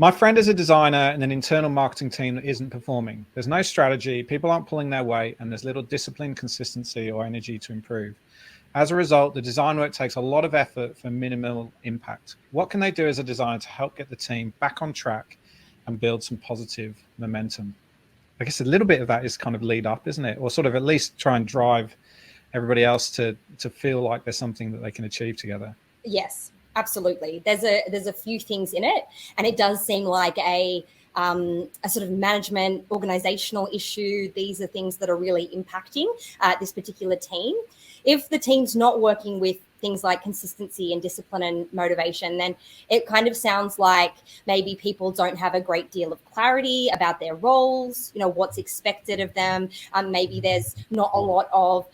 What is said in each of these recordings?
My friend is a designer in an internal marketing team that isn't performing. There's no strategy, people aren't pulling their weight, and there's little discipline, consistency, or energy to improve. As a result, the design work takes a lot of effort for minimal impact. What can they do as a designer to help get the team back on track and build some positive momentum? I guess a little bit of that is kind of lead up, isn't it? Or sort of at least try and drive everybody else to feel like there's something that they can achieve together. Yes, absolutely. There's a few things in it, and it does seem like a sort of management organizational issue. These are things that are really impacting this particular team. If the team's not working with things like consistency and discipline and motivation, then it kind of sounds like maybe people don't have a great deal of clarity about their roles, what's expected of them. Maybe there's not a lot of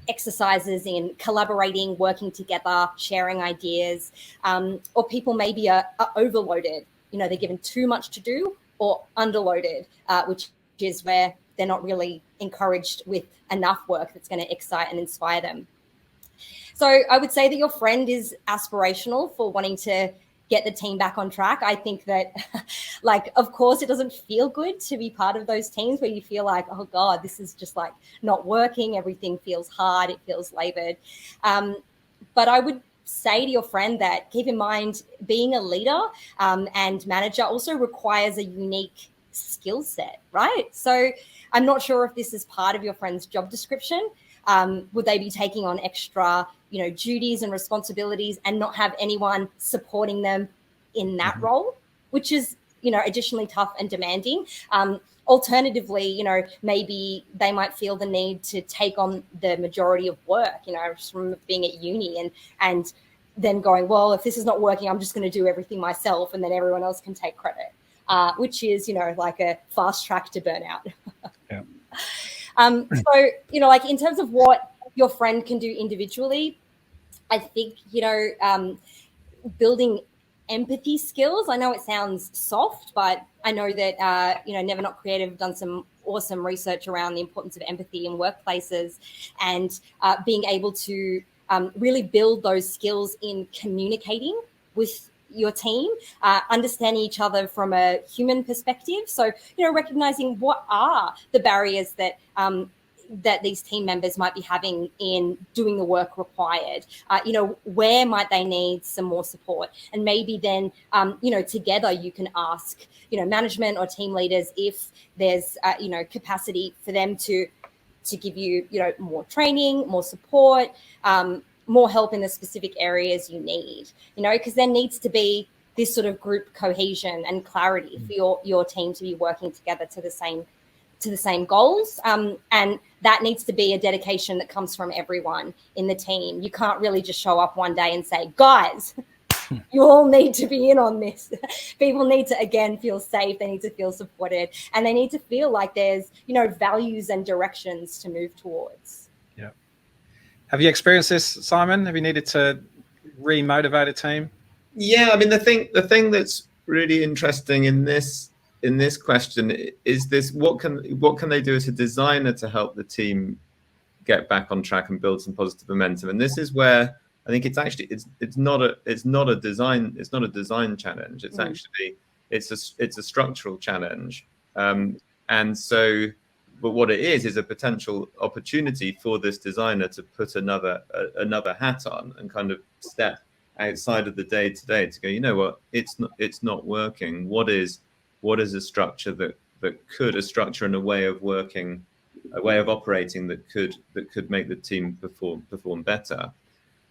exercises in collaborating, working together, sharing ideas, or people maybe are overloaded. They're given too much to do or underloaded, which is where they're not really encouraged with enough work that's going to excite and inspire them. So I would say that your friend is aspirational for wanting to get the team back on track. I think that, of course, it doesn't feel good to be part of those teams where you feel like, oh God, this is just not working. Everything feels hard. It feels labored. But I would say to your friend that keep in mind being a leader and manager also requires a unique skill set, right? So I'm not sure if this is part of your friend's job description. Would they be taking on extra, duties and responsibilities and not have anyone supporting them in that role, which is, additionally tough and demanding. Alternatively, maybe they might feel the need to take on the majority of work, from being at uni and then going, well, if this is not working, I'm just going to do everything myself and then everyone else can take credit, which is, like a fast track to burnout. Yeah. So, in terms of what your friend can do individually, I think, building empathy skills. I know it sounds soft, but I know that, Never Not Creative have done some awesome research around the importance of empathy in workplaces and being able to really build those skills in communicating with your team, understanding each other from a human perspective. So, recognizing what are the barriers that that these team members might be having in doing the work required. Where might they need some more support? And maybe then, together you can ask, management or team leaders if there's, capacity for them to give you, more training, more support, more help in the specific areas you need, because there needs to be this sort of group cohesion and clarity for your team to be working together to the same goals. And that needs to be a dedication that comes from everyone in the team. You can't really just show up one day and say, guys, you all need to be in on this. People need to, again, feel safe. They need to feel supported. And they need to feel like there's, values and directions to move towards. Yeah. Have you experienced this, Simon? Have you needed to re-motivate a team? Yeah, I mean, the thing that's really interesting in this question is this: what can they do as a designer to help the team get back on track and build some positive momentum? And this is where I think it's not a design challenge. It's actually it's a structural challenge. And so, but what it is a potential opportunity for this designer to put another hat on and kind of step outside of the day to day to go, you know what, it's not working. What is a structure that could, a structure and a way of working, a way of operating that could make the team perform better,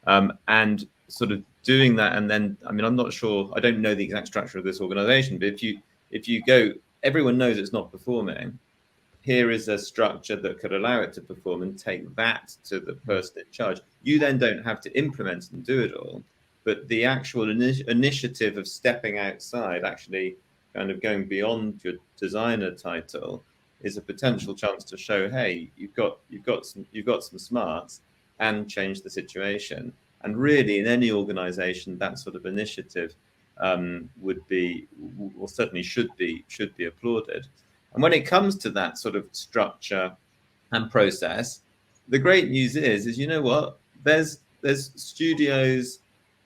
and sort of doing that. And then, I mean, I'm not sure, I don't know the exact structure of this organization, but if you go, everyone knows it's not performing. Here is a structure that could allow it to perform, and take that to the person in charge. You then don't have to implement and do it all, but the actual initiative of stepping outside, actually kind of going beyond your designer title, is a potential chance to show, hey, you've got some smarts and change the situation. And really, in any organization, that sort of initiative would be, or certainly should be applauded. And when it comes to that sort of structure and process, the great news is you know what? There's studios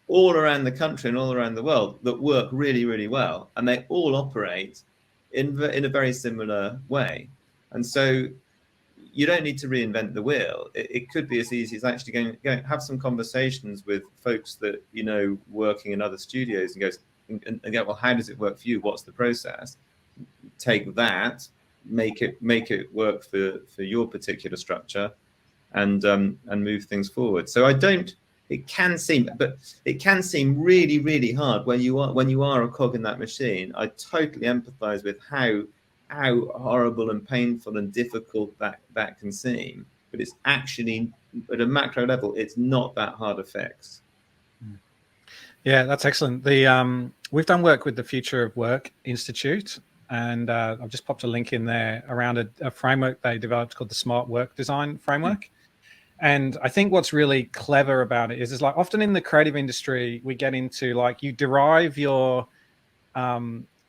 all around the country and all around the world that work really, really well, and they all operate in a very similar way. And so you don't need to reinvent the wheel. It could be as easy as actually going have some conversations with folks that you know working in other studios and go, well, how does it work for you? What's the process? Take that, make it work for your particular structure, and move things forward. So it can seem really, really hard when you are a cog in that machine. I totally empathize with how horrible and painful and difficult that can seem, but it's actually at a macro level, it's not that hard to fix. Yeah, that's excellent. We've done work with the Future of Work Institute, and I've just popped a link in there around a framework they developed called the Smart Work Design Framework. And I think what's really clever about it is like often in the creative industry, we get into like you derive your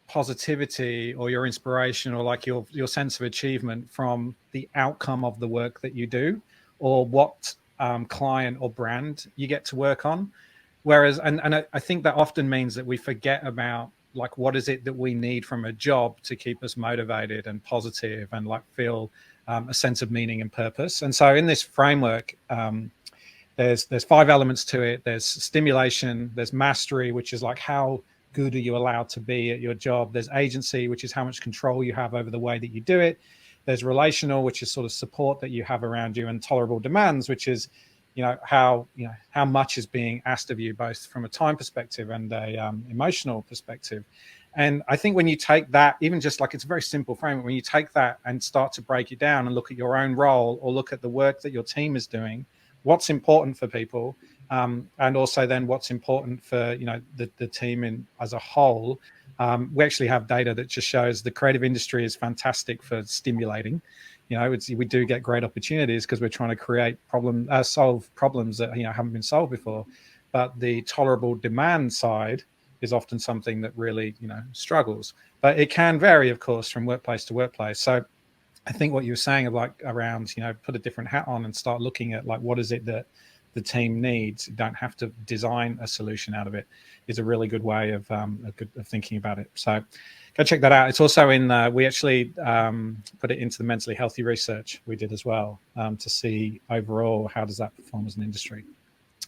positivity or your inspiration or like your sense of achievement from the outcome of the work that you do or what client or brand you get to work on. Whereas, and I think that often means that we forget about like what is it that we need from a job to keep us motivated and positive and like feel a sense of meaning and purpose. And so in this framework, there's 5 elements to it. There's stimulation, there's mastery, which is like how good are you allowed to be at your job. There's agency, which is how much control you have over the way that you do it. There's relational, which is sort of support that you have around you, and tolerable demands, which is how much is being asked of you, both from a time perspective and a emotional perspective. And I think when you take that, even just like it's a very simple framework, when you take that and start to break it down and look at your own role or look at the work that your team is doing, what's important for people, and also then what's important for the team as a whole. We actually have data that just shows the creative industry is fantastic for stimulating. We do get great opportunities because we're trying to solve problems that haven't been solved before. But the tolerable demand side is often something that really struggles. But it can vary, of course, from workplace to workplace. So I think what you were saying of like around put a different hat on and start looking at like what is it that the team needs. You don't have to design a solution out of it. Is a really good way of thinking about it. So go check that out. It's also in we actually put it into the mentally healthy research we did as well to see overall how does that perform as an industry.